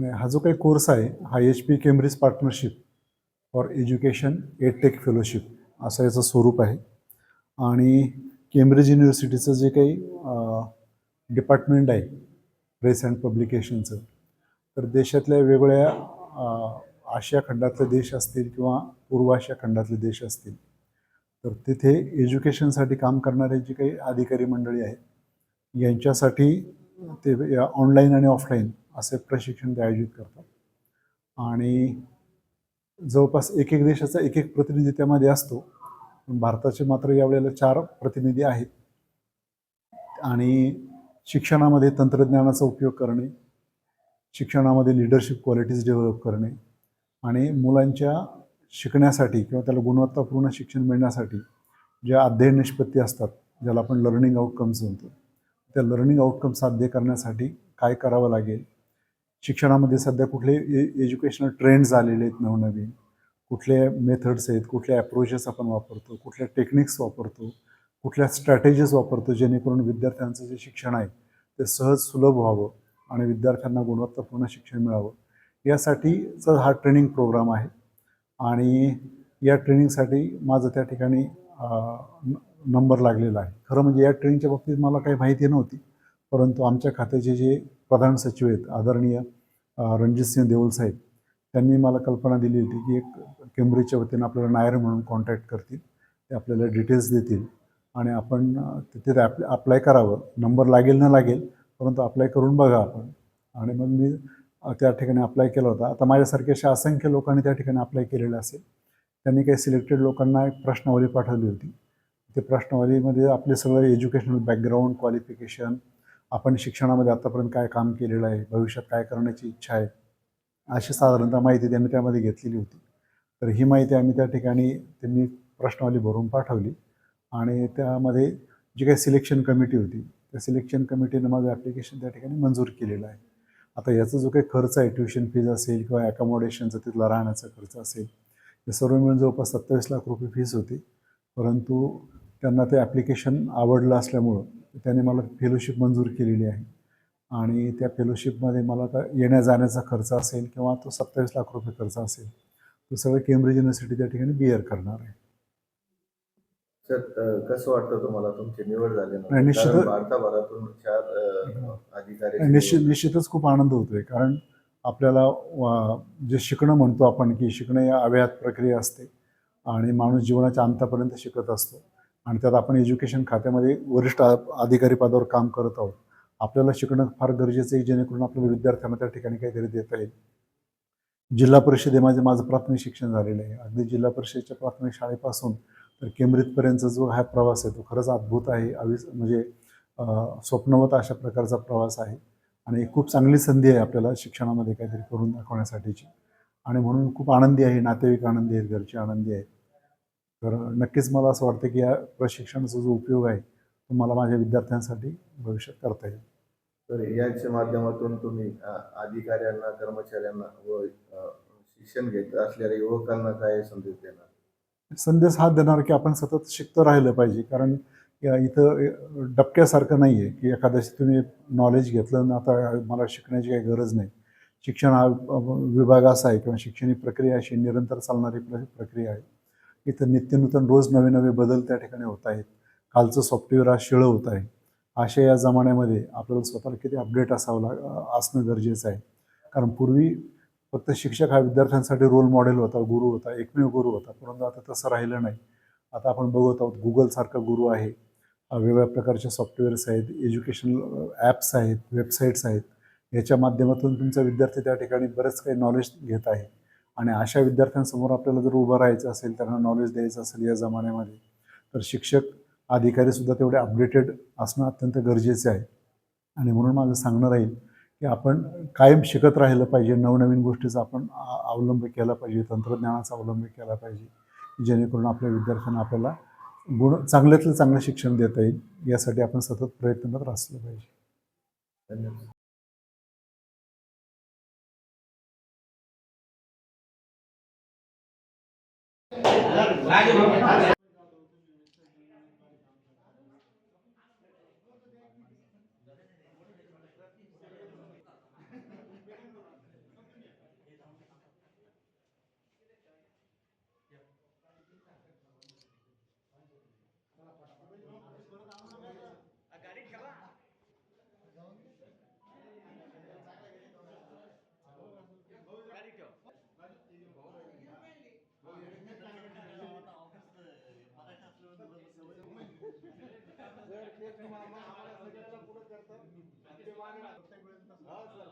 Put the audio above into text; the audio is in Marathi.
हा जो काही कोर्स आहे हा HP Cambridge partnership for education edtech fellowship असं याचं स्वरूप आहे. आणि केम्ब्रिज युनिव्हर्सिटीचं जे काही डिपार्टमेंट आहे प्रेस अँड पब्लिकेशनचं, तर देशातल्या वेगवेगळ्या आशिया खंडातले देश असतील किंवा पूर्व आशिया खंडातले देश असतील, तर तिथे एज्युकेशनसाठी काम करणारे जे काही अधिकारी मंडळी आहेत यांच्यासाठी ते ऑनलाईन आणि ऑफलाईन असे प्रशिक्षण ते आयोजित करतात. आणि जवळपास एक एक देशाचा एक एक प्रतिनिधी त्यामध्ये असतो. भारताचे मात्र यावेळेला 4 प्रतिनिधी आहेत. आणि शिक्षणामध्ये तंत्रज्ञानाचा उपयोग करणे, शिक्षणामध्ये लिडरशिप क्वालिटीज डेव्हलप करणे आणि मुलांच्या शिकण्यासाठी किंवा त्याला गुणवत्तापूर्ण शिक्षण मिळण्यासाठी ज्या अध्ययन निष्पत्ती असतात, ज्याला आपण लर्निंग आउटकम्स म्हणतो, त्या लर्निंग आउटकम साध्य करण्यासाठी काय करावं लागेल, शिक्षणामध्ये सध्या कुठले एज्युकेशनल ट्रेंड्स आलेले आहेत नवनवीन, कुठले मेथड्स आहेत, कुठले अप्रोचेस आपण वापरतो, कुठल्या टेक्निक्स वापरतो, कुठल्या स्ट्रॅटेजीज वापरतो, जेणेकरून विद्यार्थ्यांचं जे शिक्षण आहे ते सहज सुलभ व्हावं आणि विद्यार्थ्यांना गुणवत्तापूर्ण शिक्षण मिळावं, यासाठीचा हा ट्रेनिंग प्रोग्राम आहे. आणि या ट्रेनिंगसाठी माझं त्या ठिकाणी नंबर लागलेला आहे. खरं म्हणजे या ट्रेनिंगच्या बाबतीत मला काही माहिती नव्हती, परंतु आमच्या खात्याचे जे प्रधान सचिव आहेत आदरणीय रणजितसिंह देओल साहेब, त्यांनी मला कल्पना दिली होती की एक केम्ब्रिजच्या वतीनं आपल्याला नायर म्हणून कॉन्टॅक्ट करतील, ते आपल्याला डिटेल्स देतील आणि आपण तिथे अप्लाय करावं. नंबर लागेल न लागेल, परंतु अप्लाय करून बघा आपण. आणि मग मी त्या ठिकाणी अप्लाय केला होता. आता माझ्यासारखे अशा असंख्य लोकांनी त्या ठिकाणी अप्लाय केलेलं असेल. त्यांनी काही सिलेक्टेड लोकांना एक प्रश्नावली पाठवली होती. ते प्रश्नावलीमध्ये आपले सगळं एज्युकेशनल बॅकग्राऊंड, क्वालिफिकेशन, आपण शिक्षणामध्ये आतापर्यंत काय काम केलेलं आहे, भविष्यात काय करण्याची इच्छा आहे, अशी साधारणतः माहिती त्यांनी त्यामध्ये घेतलेली होती. तर ही माहिती आम्ही त्या ठिकाणी त्यांनी प्रश्नावली भरून पाठवली आणि त्यामध्ये जी काही सिलेक्शन कमिटी होती, त्या सिलेक्शन कमिटीनं माझं ॲप्लिकेशन त्या ठिकाणी मंजूर केलेलं आहे. आता याचा जो काही खर्च आहे, ट्युशन फीज असेल किंवा ॲकॉमोडेशनचा तिथला राहण्याचा खर्च असेल, हे सर्व मिळून जवळपास 27 लाख रुपये फीस होती. परंतु त्यांना ते ॲप्लिकेशन आवडलं असल्यामुळं त्यांनी मला फेलोशिप मंजूर केलेली आहे. आणि त्या फेलोशिपमध्ये मला आता येण्या जाण्याचा खर्च असेल किंवा तो 27 लाख रुपये खर्च असेल, तो सगळं केम्ब्रिज युनिव्हर्सिटी त्या ठिकाणी बिअर करणार आहे. सर, कसं वाटतं तुम्हाला तुमची निवड झाल्यानंतर? निश्चित कारण भारताभरातून 4 अधिकाऱ्याची निश्चितच खूप आनंद होतोय. कारण आपल्याला जे शिकणं म्हणतो आपण की शिकणं या अव्याहत प्रक्रिया असते आणि माणूस जीवनाच्या अंतापर्यंत शिकत असतो. आणि त्यात आपण एज्युकेशन खात्यामध्ये वरिष्ठ अधिकारी पदावर काम करत आहोत. आपल्याला शिकणं फार गरजेचं आहे, जेणेकरून आपल्याला विद्यार्थ्यांना त्या ठिकाणी काहीतरी देता येईल. जिल्हा परिषदेमध्ये माझं प्राथमिक शिक्षण झालेलं आहे. अगदी जिल्हा परिषदेच्या प्राथमिक शाळेपासून तर केम्ब्रिजपर्यंतचा जो हा प्रवास आहे तो खरंच अद्भुत आहे. म्हणजे स्वप्नवत अशा प्रकारचा प्रवास आहे आणि खूप चांगली संधी आहे आपल्याला शिक्षणामध्ये काहीतरी करून दाखवण्यासाठीची. आणि म्हणून खूप आनंदी आहे, नातेवाईक आनंदी आहेत, घरचे आनंदी आहेत. तर नक्कीच मला असं वाटतं की या प्रशिक्षणाचा जो उपयोग आहे तो मला माझ्या विद्यार्थ्यांसाठी भविष्यात करता येईल. तर याच्या माध्यमातून तुम्ही अधिकाऱ्यांना, कर्मचाऱ्यांना व शिक्षण घेत असलेल्या युवकांना काय संदेश देणार? संदेश हा देणार की आपण सतत शिकतं राहिलं पाहिजे. कारण इथं डबक्यासारखं नाही आहे की एखाद्याशी तुम्ही नॉलेज घेतलं ना आता मला शिकण्याची काही गरज नाही. शिक्षण हा विभाग असा आहे किंवा शिक्षण ही प्रक्रिया अशी निरंतर चालणारी प्रक्रिया आहे. इथं नित्यनूतन रोज नवे नवे बदल त्या ठिकाणी होत आहेत. कालचं सॉफ्टवेअर आज शिळं होत आहे. अशा या जमान्यामध्ये आपल्याला स्वतःला किती अपडेट असणं गरजेचं आहे. कारण पूर्वी फक्त शिक्षक हा विद्यार्थ्यांसाठी रोल मॉडेल होता, गुरु होता, एकमेव गुरु होता. परंतु आता तसं राहिलं नाही. आता आपण बघत आहोत गुगलसारखा गुरु आहे. वेगवेगळ्या प्रकारचे सॉफ्टवेअर्स आहेत, एज्युकेशनल ॲप्स आहेत, वेबसाईट्स आहेत. याच्या माध्यमातून तुमचा विद्यार्थी त्या ठिकाणी बरंच काही नॉलेज घेत आहे. आणि अशा विद्यार्थ्यांसमोर आपल्याला जर उभं राहायचं असेल, त्यांना नॉलेज द्यायचं असेल या जमान्यामध्ये, तर शिक्षक, अधिकारीसुद्धा तेवढे अपडेटेड असणं अत्यंत गरजेचे आहे. आणि म्हणून माझं सांगणं राहील की आपण कायम शिकत राहिलं पाहिजे. नवनवीन गोष्टीचा आपण अवलंब केला पाहिजे, तंत्रज्ञानाचा अवलंब केला पाहिजे, जेणेकरून आपल्या विद्यार्थ्यांना आपल्याला चांगल्यातलं चांगलं शिक्षण देता येईल. यासाठी आपण सतत प्रयत्नरत असलं पाहिजे. धन्यवाद. तुम्हाला आम्हाला सगळ्याला पुढे करतात आणि ते मागे प्रत्येक वेळेस तसं.